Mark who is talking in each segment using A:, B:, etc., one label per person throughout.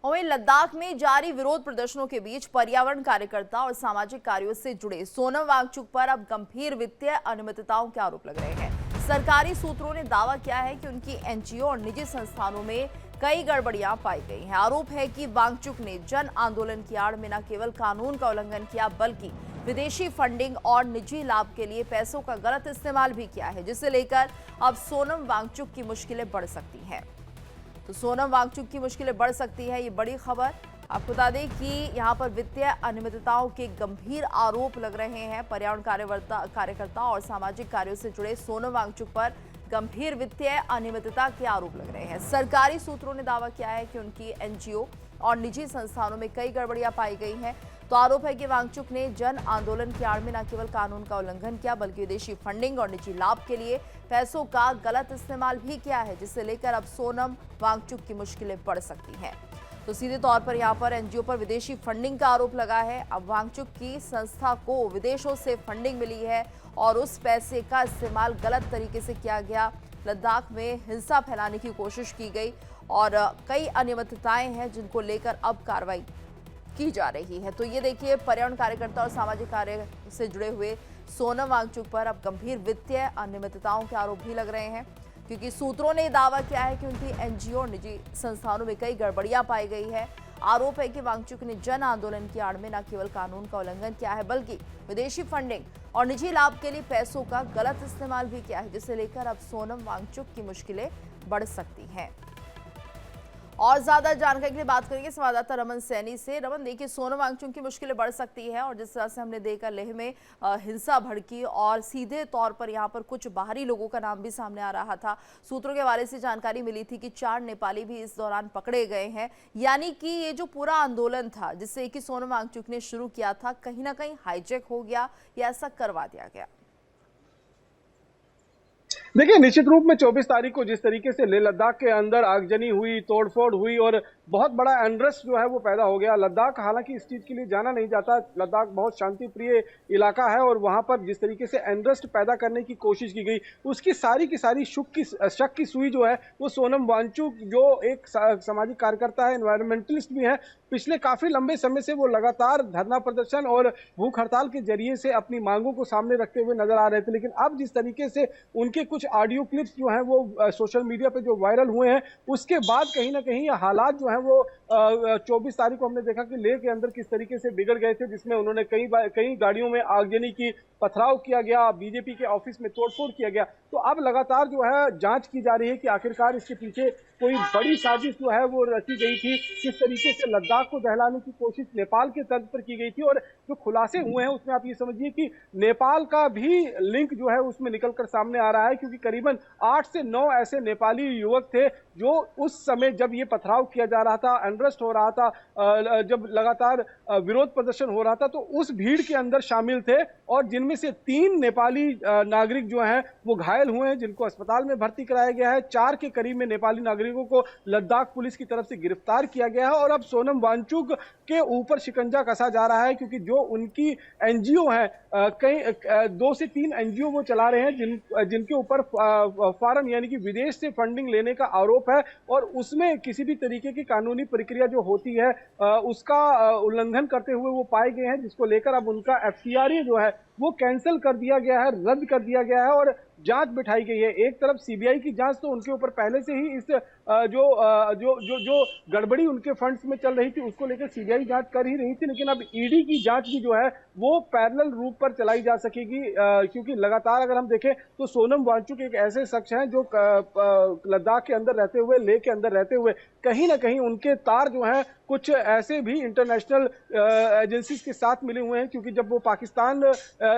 A: और वहीं लद्दाख में जारी विरोध प्रदर्शनों के बीच पर्यावरण कार्यकर्ता और सामाजिक कार्यों से जुड़े सोनम वांगचुक पर अब गंभीर वित्तीय अनियमितताओं के आरोप लग रहे हैं। सरकारी सूत्रों ने दावा किया है कि उनकी एनजीओ और निजी संस्थानों में कई गड़बड़ियां पाई गई हैं। आरोप है कि वांगचुक ने जन आंदोलन की आड़ में न केवल कानून का उल्लंघन किया बल्कि विदेशी फंडिंग और निजी लाभ के लिए पैसों का गलत इस्तेमाल भी किया है, जिसे लेकर अब सोनम वांगचुक की मुश्किलें बढ़ सकती हैं। तो सोनम वांगचुक की मुश्किलें बढ़ सकती है, ये बड़ी खबर। आपको बता दें कि यहां पर वित्तीय अनियमितताओं के गंभीर आरोप लग रहे हैं। पर्यावरण कार्यकर्ता और सामाजिक कार्यों से जुड़े सोनम वांगचुक पर गंभीर वित्तीय अनियमितता के आरोप लग रहे हैं। सरकारी सूत्रों ने दावा किया है कि उनकी एनजीओ और निजी संस्थानों में कई गड़बड़ियां पाई गई हैं। तो आरोप है कि वांगचुक ने जन आंदोलन की आड़ में न केवल कानून का उल्लंघन किया बल्कि विदेशी फंडिंग और निजी लाभ के लिए पैसों का गलत इस्तेमाल भी किया है, जिसे लेकर अब सोनम वांगचुक की मुश्किलें बढ़ सकती हैं। तो सीधे तौर पर यहां पर एनजीओ पर विदेशी फंडिंग का आरोप लगा है। अब वांगचुक की संस्था को विदेशों से फंडिंग मिली है और उस पैसे का इस्तेमाल गलत तरीके से किया गया। लद्दाख में हिंसा फैलाने की कोशिश की गई और कई अनियमितताएं हैं जिनको लेकर अब कार्रवाई की जा रही है। तो ये देखिए, पर्यावरण कार्यकर्ता और सामाजिक कार्य से जुड़े हुए सोनम वांगचुक पर अब गंभीर वित्तीय अनियमितताओं के आरोप भी लग रहे हैं, क्योंकि सूत्रों ने दावा किया है कि उनकी एनजीओ और निजी संस्थानों में कई गड़बड़ियां पाई गई है। आरोप है कि वांगचुक ने जन आंदोलन की आड़ में न केवल कानून का उल्लंघन किया है बल्कि विदेशी फंडिंग और निजी लाभ के लिए पैसों का गलत इस्तेमाल भी किया है, जिसे लेकर अब सोनम वांगचुक की मुश्किलें बढ़ सकती हैं। और ज्यादा जानकारी के लिए बात करेंगे संवाददाता रमन सैनी से। रमन, देखिए, सोनम वांगचुक की मुश्किलें बढ़ सकती है और जिस तरह से हमने देखा लेह में हिंसा भड़की और सीधे तौर पर यहां पर कुछ बाहरी लोगों का नाम भी सामने आ रहा था। सूत्रों के हवाले से जानकारी मिली थी कि 4 नेपाली भी इस दौरान पकड़े गए हैं। यानी कि ये जो पूरा आंदोलन था जिससे कि सोनम वांगचुक ने शुरू किया था, कहीं ना कहीं हाईजैक हो गया या ऐसा करवा दिया गया।
B: देखिए, निश्चित रूप में 24 तारीख को जिस तरीके से लेह लद्दाख के अंदर आगजनी हुई, तोड़फोड़ हुई और बहुत बड़ा अनरेस्ट जो है वो पैदा हो गया। लद्दाख हालांकि इस चीज के लिए जाना नहीं जाता, लद्दाख बहुत शांति प्रिय इलाका है और वहां पर जिस तरीके से अनरेस्ट पैदा करने की कोशिश की गई, उसकी सारी की सारी शक की सुई जो है वो सोनम वांगचुक, जो एक सामाजिक कार्यकर्ता है, एनवायरमेंटलिस्ट भी है, पिछले काफी लंबे समय से वो लगातार धरना प्रदर्शन और भूख हड़ताल के जरिए से अपनी मांगों को सामने रखते हुए नजर आ रहे थे। लेकिन अब जिस तरीके से उनके कुछ ऑडियो क्लिप्स जो हैं वो सोशल मीडिया पे जो वायरल हुए हैं, उसके बाद कहीं ना कहीं हालात जो हैं वो 24 तारीख को हमने देखा कि लेह के अंदर किस तरीके से बिगड़ गए थे, जिसमें उन्होंने कई गाड़ियों में आगजनी की, पथराव किया गया, बीजेपी के ऑफिस में तोड़फोड़ किया गया। तो अब लगातार जो है जांच की जा रही है कि आखिरकार इसके पीछे कोई बड़ी साजिश जो है वो रची गई थी, किस तरीके से लद्दाख को दहलाने की कोशिश नेपाल के तर्ज पर की गई थी। और जो खुलासे हुए हैं उसमें आप ये समझिए कि नेपाल का भी लिंक जो है उसमें निकलकर सामने आ रहा है, क्योंकि करीबन 8 से 9 ऐसे नेपाली युवक थे जो उस समय जब ये पथराव किया जा रहा था, अनरेस्ट हो रहा था, जब लगातार विरोध प्रदर्शन हो रहा था, तो उस भीड़ के अंदर शामिल थे और जिनमें से 3 नेपाली नागरिक जो हैं वो घायल हुए हैं, जिनको अस्पताल में भर्ती कराया गया है। 4 के करीब में नेपाली नागरिकों को लद्दाख पुलिस की तरफ से गिरफ्तार किया गया है और अब सोनम वांगचुक के ऊपर शिकंजा कसा जा रहा है, क्योंकि जो उनकी एनजीओ है, कई 2 से 3 एनजीओ वो चला रहे हैं जिनके ऊपर फॉरेन यानी कि विदेश से फंडिंग लेने का आरोप है और उसमें किसी भी तरीके की कानूनी प्रक्रिया जो होती है उसका उल्लंघन करते हुए वो पाए गए हैं, जिसको लेकर अब उनका एफसीआरए जो है वो कैंसिल कर दिया गया है, रद्द कर दिया गया है और जांच बिठाई गई है। एक तरफ सीबीआई की जांच तो उनके ऊपर पहले से ही इस जो जो जो जो गड़बड़ी उनके फंड्स में चल रही थी उसको लेकर सीबीआई जांच कर ही रही थी, लेकिन अब ईडी की जांच भी जो है वो पैरेलल रूप पर चलाई जा सकेगी, क्योंकि लगातार अगर हम देखें तो सोनम वांगचुक एक ऐसे शख्स हैं जो लद्दाख के अंदर रहते हुए, लेह के अंदर रहते हुए कहीं ना कहीं उनके तार जो हैं कुछ ऐसे भी इंटरनेशनल एजेंसीज के साथ मिले हुए हैं, क्योंकि जब वो पाकिस्तान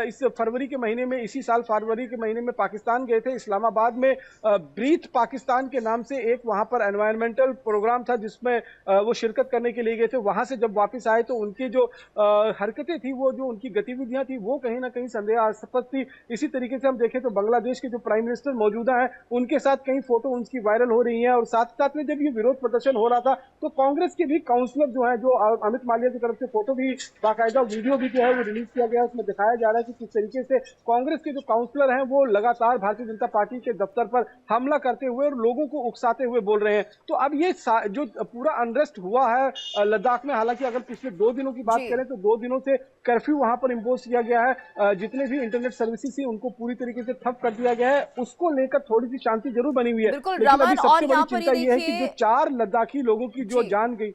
B: इस फरवरी के महीने में, इसी साल फरवरी के महीने में पाकिस्तान गए थे, इस्लामाबाद में ब्रीथ पाकिस्तान के नाम से एक वहां पर एनवायरमेंटल प्रोग्राम था जिसमें वो शिरकत करने के लिए गए थे। वहां से जब वापस आए तो उनकी जो हरकतें थी, वो जो उनकी गतिविधियां थी वो कहीं ना कहीं संदेहास्पद थी। इसी तरीके से हम देखें तो बांग्लादेश के जो प्राइम मिनिस्टर मौजूदा है उनके साथ कई फोटो उनकी वायरल हो रही है और साथ साथ में जब ये विरोध प्रदर्शन हो रहा था तो कांग्रेस के भी काउंसलर जो है, जो अमित मालिया की तरफ से फोटो भी, बाकायदा वीडियो भी जो है वो रिलीज किया गया, उसमें दिखाया जा रहा है कि किस तरीके से कांग्रेस के जो काउंसलर हैं वो लगातार लगातार भारतीय जनता पार्टी के दफ्तर पर हमला करते हुए और लोगों को उकसाते हुए बोल रहे हैं। तो अब ये जो पूरा अनरेस्ट हुआ है लद्दाख में, हालांकि अगर पिछले 2 दिनों की बात
A: जी।
B: करें तो 2 दिनों से कर्फ्यू वहां पर इम्पोज किया गया है। जितने भी इंटरनेट सर्विसेज थी उनको पूरी तरीके से ठप कर दिया गया है। उसको लेकर थोड़ी सी शांति जरूर बनी हुई है,
A: बिल्कुल
B: लेकिन अभी
A: रमन, और
B: सबसे बड़ी
A: यहाँ पर ये
B: चिंता यह है कि जो
A: देखिए
B: 4 लद्दाखी लोगों की जो
A: जी।
B: जान गई।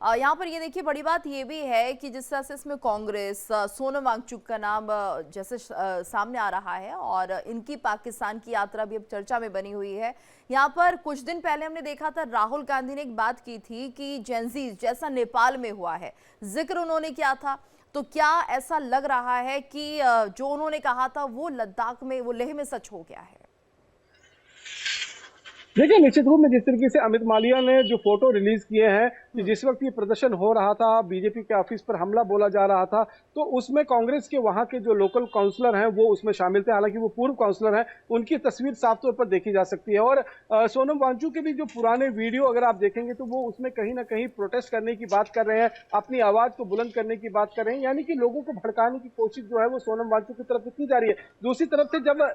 A: यहाँ पर ये देखिए बड़ी बात ये भी है कि जिस तरह से इसमें कांग्रेस सोनम वांगचुक का नाम जैसे सामने आ रहा है और इनकी पाकिस्तान की यात्रा भी अब चर्चा में बनी हुई है। यहाँ पर कुछ दिन पहले हमने देखा था राहुल गांधी ने एक बात की थी कि जेंजीज जैसा नेपाल में हुआ है, जिक्र उन्होंने किया था। तो क्या ऐसा लग रहा है कि जो उन्होंने कहा था वो लद्दाख में, वो लेह में सच हो गया है?
B: देखिए, निश्चित रूप में जिस तरीके से अमित मालिया ने जो फोटो रिलीज किए हैं कि जिस वक्त ये प्रदर्शन हो रहा था, बीजेपी के ऑफिस पर हमला बोला जा रहा था, तो उसमें कांग्रेस के वहां के जो लोकल काउंसलर हैं वो उसमें शामिल थे। हालांकि वो पूर्व काउंसलर हैं, उनकी तस्वीर साफ तौर पर देखी जा सकती है। और सोनम वांगचुक के भी जो पुराने वीडियो अगर आप देखेंगे तो वो उसमें कहीं ना कहीं प्रोटेस्ट करने की बात कर रहे हैं, अपनी आवाज को बुलंद करने की बात कर रहे हैं, यानी कि लोगों को भड़काने की कोशिश जो है वो सोनम वांगचुक की तरफ से की जा रही है। दूसरी तरफ से जब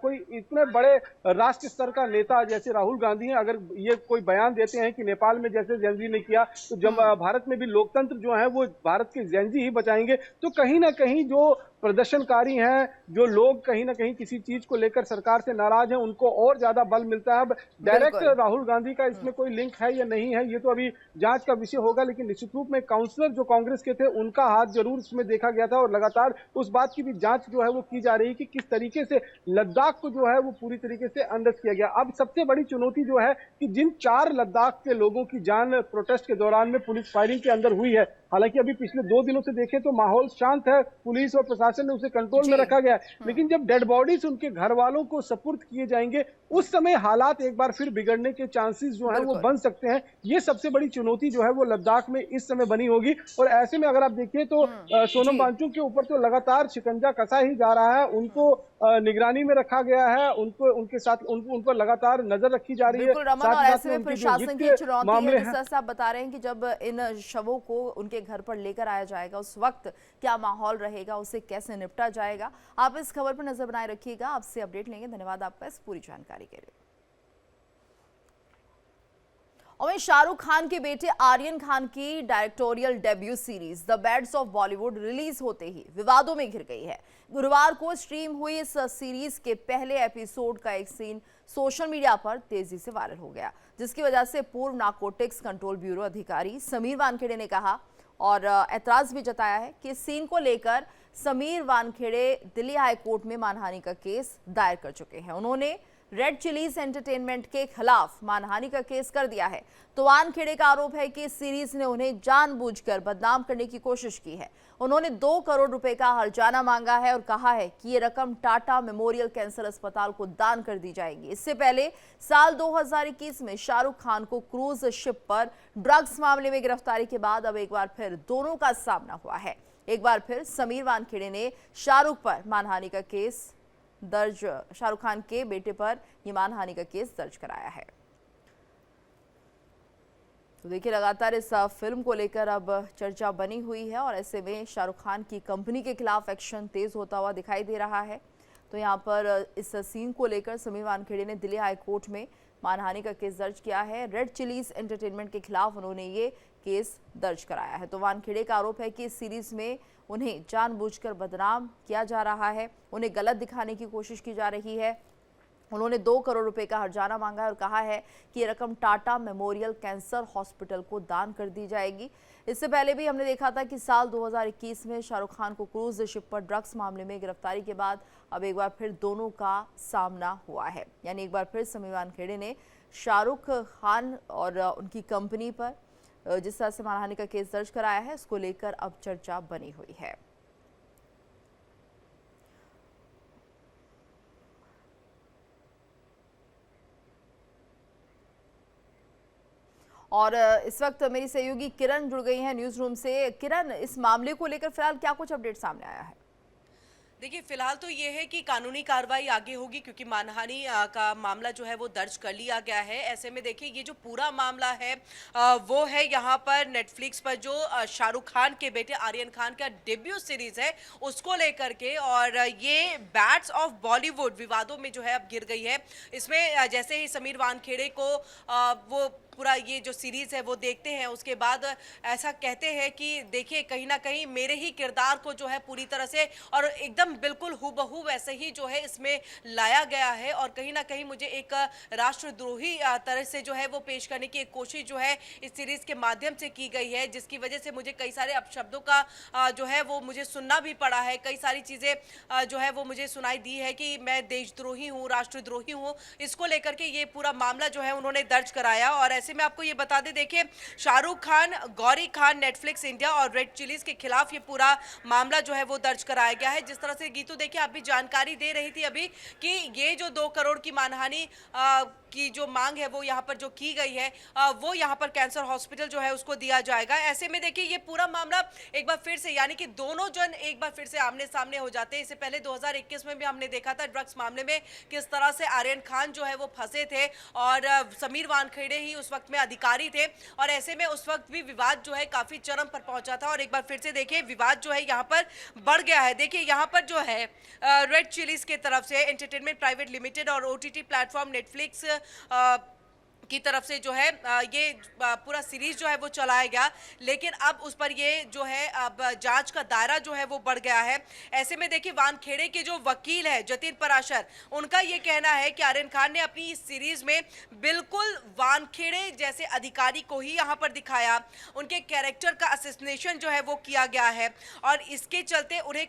B: कोई इतने बड़े राष्ट्र स्तर का नेता जैसे राहुल गांधी हैं, अगर ये कोई बयान देते हैं कि नेपाल में जैसे जेनजी ने किया तो जब भारत में भी लोकतंत्र जो है वो भारत के जेनजी ही बचाएंगे, तो कहीं ना कहीं जो प्रदर्शनकारी हैं, जो लोग कहीं ना कहीं किसी चीज को लेकर सरकार से नाराज हैं, उनको और ज्यादा बल मिलता है। अब डायरेक्ट राहुल गांधी का इसमें कोई लिंक है या नहीं है ये तो अभी जांच का विषय होगा, लेकिन निश्चित रूप में काउंसलर जो कांग्रेस के थे उनका हाथ जरूर इसमें देखा गया था। और लगातार उस बात की भी जांच जो है वो की जा रही है कि किस तरीके से लद्दाख को जो है वो पूरी तरीके से अनरेस्ट किया गया। अब सबसे बड़ी चुनौती जो है कि जिन 4 लद्दाख के लोगों की जान प्रोटेस्ट के दौरान में पुलिस फायरिंग के अंदर हुई है, हालांकि अभी पिछले 2 दिनों से देखें तो माहौल शांत है, पुलिस और प्रशासन ने उसे कंट्रोल में रखा गया है, लेकिन जब डेड बॉडीज उनके घर वालों को सपुर्द किए जाएंगे उस समय हालात एक बार फिर बिगड़ने के चांसेस जो है वो बन सकते हैं। ये सबसे बड़ी चुनौती जो है वो लद्दाख में इस समय बनी होगी। और ऐसे में अगर आप देखिए तो सोनम वांगचुक के ऊपर तो लगातार शिकंजा कसा ही जा रहा है, उनको निगरानी में रखा गया है, उनको उनके साथ उन पर लगातार नजर रखी जा रही है।
A: बिल्कुल रमन, और ऐसे में प्रशासन की चुनौती है, जिस तरह से आप बता रहे हैं कि जब इन शवों को उनके घर पर लेकर आया जाएगा उस वक्त क्या माहौल रहेगा, उसे कैसे निपटा जाएगा। आप इस खबर पर नजर बनाए रखिएगा, आपसे अपडेट लेंगे। धन्यवाद आपका इस पूरी जानकारी के लिए। और वहीं शाहरुख खान के बेटे आर्यन खान की directorial debut series the bads of Bollywood release होते ही विवादों में घिर गई है। गुरुवार को स्ट्रीम हुई इस सीरीज के पहले एपिसोड का एक सीन सोशल मीडिया पर तेजी से वायरल हो गया, जिसकी वजह से पूर्व नारकोटिक्स कंट्रोल ब्यूरो अधिकारी समीर वानखेड़े ने कहा और ऐतराज भी जताया है कि इस सीन को लेकर समीर वानखेड़े दिल्ली हाई कोर्ट में मानहानि का केस दायर कर चुके हैं। उन्होंने रेड चिलीज एंटरटेनमेंट के खिलाफ मानहानि का केस कर दिया है। तो वानखेड़े का आरोप है कि इस सीरीज ने उन्हें जानबूझकर बदनाम करने की कोशिश की है। उन्होंने 2 करोड़ रुपए का हर्जाना मांगा है और कहा है कि ये रकम टाटा मेमोरियल कैंसर अस्पताल को दान कर दी जाएगी। इससे पहले साल 2021 में शाहरुख खान को क्रूज शिप पर ड्रग्स मामले में गिरफ्तारी के बाद अब एक बार फिर दोनों का सामना हुआ है। एक बार फिर समीर वानखेड़े ने शाहरुख पर मानहानि का केस दर्ज, शाहरुख खान के बेटे पर यह मानहानि का केस दर्ज कराया है। तो देखिए लगातार इस फिल्म को लेकर अब चर्चा बनी हुई है और ऐसे में शाहरुख खान की कंपनी के खिलाफ एक्शन तेज होता हुआ दिखाई दे रहा है। तो यहाँ पर इस सीन को लेकर समीर वानखेड़े ने दिल्ली हाई कोर्ट में मानहानि का केस दर्ज किया है। रेड चिलीज एंटरटेनमेंट के खिलाफ उन्होंने ये केस दर्ज कराया है। तो वानखेड़े का आरोप है कि इस सीरीज में उन्हें जानबूझकर बदनाम किया जा रहा है, उन्हें गलत दिखाने की कोशिश की जा रही है। उन्होंने 2 करोड़ रुपए का हर्जाना मांगा है और कहा है कि ये रकम टाटा मेमोरियल कैंसर हॉस्पिटल को दान कर दी जाएगी। इससे पहले भी हमने देखा था कि साल 2021 में शाहरुख खान को क्रूज शिप पर ड्रग्स मामले में गिरफ्तारी के बाद अब एक बार फिर दोनों का सामना हुआ है। यानी एक बार फिर समीर वानखेड़े ने शाहरुख खान और उनकी कंपनी पर जिस तरह से मानहानि का केस दर्ज कराया है, इसको लेकर अब चर्चा बनी हुई है। और इस वक्त मेरी सहयोगी किरण जुड़ गई हैं न्यूज रूम से। किरण, इस मामले को लेकर फिलहाल क्या कुछ अपडेट सामने आया है?
C: देखिए, फिलहाल तो ये है कि कानूनी कार्रवाई आगे होगी, क्योंकि मानहानि का मामला जो है वो दर्ज कर लिया गया है। ऐसे में देखिए, ये जो पूरा मामला है वो है यहाँ पर नेटफ्लिक्स पर जो शाहरुख खान के बेटे आर्यन खान का डेब्यू सीरीज है उसको लेकर के, और ये बैट्स ऑफ बॉलीवुड विवादों में जो है अब गिर गई है। इसमें जैसे ही समीर वानखेड़े को वो पूरा ये जो सीरीज है वो देखते हैं, उसके बाद ऐसा कहते हैं कि देखिए, कहीं ना कहीं मेरे ही किरदार को जो है पूरी तरह से और एकदम बिल्कुल हूबहू वैसे ही जो है इसमें लाया गया है, और कहीं ना कहीं मुझे एक राष्ट्रद्रोही तरह से जो है वो पेश करने की एक कोशिश जो है इस सीरीज के माध्यम से की गई है, जिसकी वजह से मुझे कई सारे अपशब्दों का जो है वो मुझे सुनना भी पड़ा है। कई सारी चीजें जो है वो मुझे सुनाई दी है कि मैं देशद्रोही हूँ, राष्ट्रद्रोही हूँ। इसको लेकर के ये पूरा मामला जो है उन्होंने दर्ज कराया। और ऐसे में आपको ये बता दें, देखिए, शाहरुख खान, गौरी खान, नेटफ्लिक्स इंडिया और रेड चिलीज के खिलाफ ये पूरा मामला जो है वो दर्ज कराया गया है। जिस तरह से गीतू देखिए आप भी जानकारी दे रही थी अभी कि ये जो 2 करोड़ की मानहानि की जो मांग है वो यहाँ पर जो की गई है वो यहाँ पर कैंसर हॉस्पिटल जो है उसको दिया जाएगा। ऐसे में देखिए, ये पूरा मामला एक बार फिर से, यानी कि दोनों जन एक बार फिर से आमने सामने हो जाते हैं। इससे पहले 2021 में भी हमने देखा था ड्रग्स मामले में किस तरह से आर्यन खान जो है वो फंसे थे, और समीर वानखेड़े ही उस वक्त में अधिकारी थे, और ऐसे में उस वक्त भी विवाद जो है काफी चरम पर पहुंचा था। और एक बार फिर से देखिए, विवाद जो है यहाँ पर बढ़ गया है। देखिए, यहाँ पर जो है रेड चिलीज के तरफ से एंटरटेनमेंट प्राइवेट लिमिटेड और ओटीटी प्लेटफॉर्म नेटफ्लिक्स की तरफ से जो है ये पूरा सीरीज जो है वो चलाया गया, लेकिन अब उस पर ये जो है अब जांच का दायरा जो है वो बढ़ गया है। ऐसे में देखिए, वानखेड़े के जो वकील है जतिन पराशर, उनका ये कहना है कि आर्यन खान ने अपनी इस सीरीज में बिल्कुल वानखेड़े जैसे अधिकारी को ही यहाँ पर दिखाया, उनके कैरेक्टर का असैसिनेशन जो है वो किया गया है, और इसके चलते उन्हें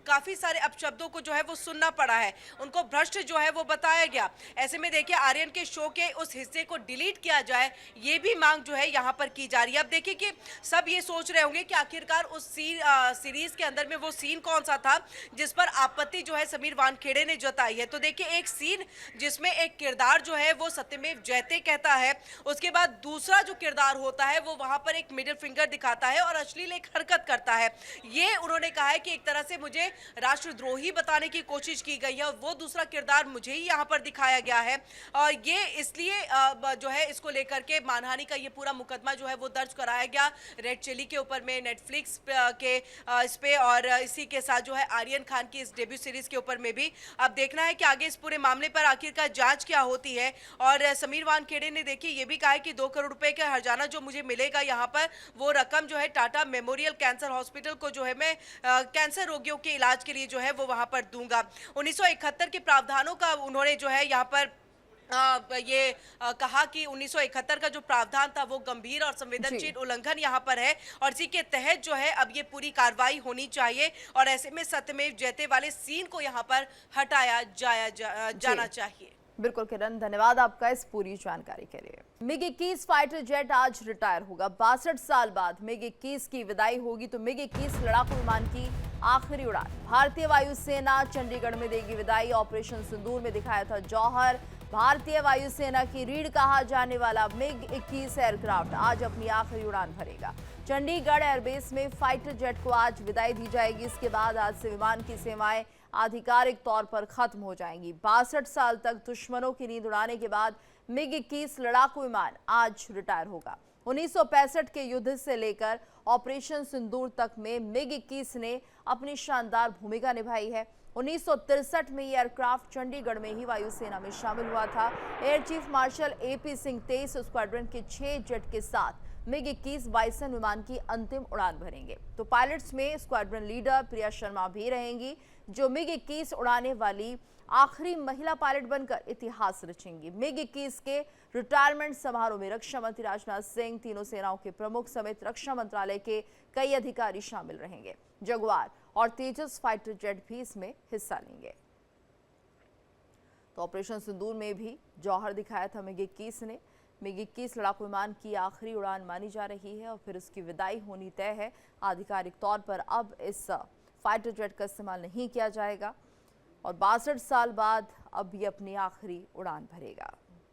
C: काफी सारे अपशब्दों को जो है वो सुनना पड़ा है, उनको भ्रष्ट जो है वो बताया गया। ऐसे में देखिए, आर्यन के शो के उस हिस्से को डिलीट किया जाए, ये भी मांग जो है यहाँ पर की जा रही है। अब देखिए कि सब ये सोच रहे होंगे कि आखिरकार उस सीरीज के अंदर में वो सीन कौन सा था जिस पर आपत्ति जो है समीर वानखेड़े ने जताई है। तो देखिए, एक सीन जिसमें एक किरदार जो है वो सत्यमेव जयते कहता है, उसके बाद दूसरा जो किरदार होता है वो वहां पर एक मिडिल फिंगर दिखाता है और अश्लील एक हरकत करता है। ये उन्होंने कहा है कि एक तरह से मुझे राष्ट्रद्रोही बताने की कोशिश की गई है, और वो दूसरा किरदार मुझे ही यहाँ पर दिखाया गया है। और ये इसलिए जो है इसको लेकर के मानहानि का ये पूरा मुकदमा जो है वो दर्ज कराया गया रेड चिली के ऊपर में, नेटफ्लिक्स के इस पे, और इसी के साथ जो है आर्यन खान की इस डेब्यू सीरीज के ऊपर में भी। अब देखना है कि आगे इस पूरे मामले पर आखिरकार जांच क्या होती है। और समीर वानखेड़े ने देखिए ये भी कहा है कि 2 करोड़ रुपए का हर्जाना जो मुझे मिलेगा यहाँ पर, वो रकम जो है टाटा मेमोरियल कैंसर हॉस्पिटल को जो है मैं कैंसर रोगियों के इलाज के लिए जो है वो वहां पर दूंगा। 1971 के प्रावधानों का उन्होंने जो है यहाँ पर कहा कि 1971 का जो प्रावधान था वो गंभीर और संवेदनशील उल्लंघन यहाँ पर है, और इसी के तहत जो है अब ये पूरी कार्रवाई होनी चाहिए, और ऐसे में सत्यमेव जयते वाले सीन को यहाँ पर हटाया जाना चाहिए।
A: बिल्कुल किरण, धन्यवाद आपका इस पूरी जानकारी के लिए। मिग 21 फाइटर जेट आज रिटायर होगा। 62 साल बाद मिग 21 की विदाई होगी। तो मिग 21 लड़ाकू विमान की आखिरी उड़ान भारतीय वायुसेना चंडीगढ़ में देगी विदाई। ऑपरेशन सिंदूर में दिखाया था जौहर। भारतीय वायुसेना की रीढ़ कहा जाने वाला मिग 21 एयरक्राफ्ट आज अपनी आखिरी उड़ान भरेगा। चंडीगढ़ एयरबेस में फाइटर जेट को आज विदाई दी जाएगी। इसके बाद आज से विमान की सेवाएं आधिकारिक तौर पर खत्म हो जाएंगी। 62 साल तक दुश्मनों की नींद उड़ाने के बाद मिग 21 लड़ाकू विमान आज रिटायर होगा। 1965 के युद्ध से लेकर ऑपरेशन सिंदूर तक में मिग 21 ने अपनी शानदार भूमिका निभाई है। 1963 में ये एयरक्राफ्ट चंडीगढ़ में ही वायुसेना में शामिल हुआ था। Air chief marshal AP Singh 23 squadron के 6 जेट के साथ मिग 21 बाइसन विमान की अंतिम उड़ान भरेंगे। तो पायलट्स में स्क्वाड्रन लीडर प्रिया शर्मा भी रहेंगी, जो मिग 21 उड़ाने वाली आखिरी महिला पायलट बनकर इतिहास रचेंगी। मिग 21 के रिटायरमेंट समारोह में रक्षा मंत्री राजनाथ सिंह, तीनों सेनाओं के प्रमुख समेत रक्षा मंत्रालय के कई अधिकारी शामिल रहेंगे। जगुआर और तेजस फाइटर जेट भी इसमें हिस्सा लेंगे। तो ऑपरेशन सिंदूर में भी जौहर दिखाया था मिग 21 ने। मिग 21 लड़ाकू विमान की आखिरी उड़ान मानी जा रही है और फिर उसकी विदाई होनी तय है। आधिकारिक तौर पर अब इस फाइटर जेट का इस्तेमाल नहीं किया जाएगा और 62 साल बाद अब ये अपनी आखिरी उड़ान भरेगा।